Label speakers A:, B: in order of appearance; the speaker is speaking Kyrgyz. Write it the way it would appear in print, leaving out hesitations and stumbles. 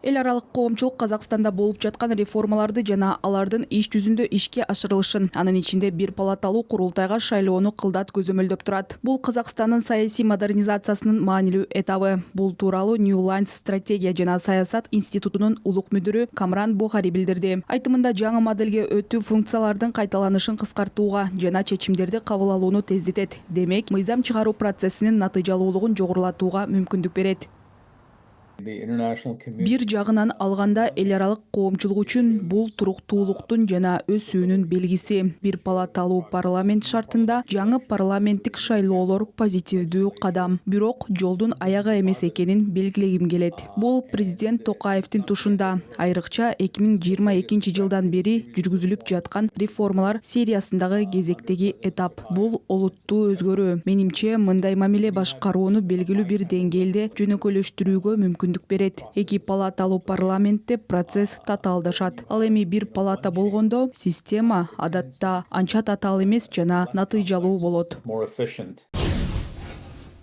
A: Эл аралык коомчулук Казакстанда болуп жаткан реформаларды жана алардын иш жүзүндө ишке ашырылышын, анын ичинде бир палаталуу Курултайга шайлоону кылдат көзөмөлдөп турат. Бул Казакстандын саясий модернизациясынын маанилүү этабы. Бул тууралуу New Lines стратегия жана саясат институтунун улук мүдүрү Камран Бохари билдирди. Айтымында жаңы моделге өтүү функциялардын кайталанышын кыскартууга жана чечимдерди кабыл алууну тездетет. Демек, мыйзам чыгаруу процессинин натыйжалуулугун жогорулатууга мүмкүндүк берет. Бир жагынан алганда эл аралык коомчулук үчүн бул туруктуулуктун жана өсүүнүн белгиси. Бир палаталуу парламент шартында жаңы парламенттик шайлоолор позитивдүү кадам. Бирок жолдун аягы эмес экенин белгилегим келет. Бул президент Токаевдин тушунда, айрыкча 2022 жылдан бери жүргүзүлүп жаткан реформалар сериясындагы кезектеги этап. Бул олуттуу өзгөрүү. Менимче, мындай мамиле башкарууну белгилүү бир деңгээлде жөнөкөйлөштүрүүгө мүмкүндүк берет. Эки палаталуу парламентте процесс татаалдашат. Ал эми бир палата болгондо система адатта анча татаал эмес жана натыйжалуу болот.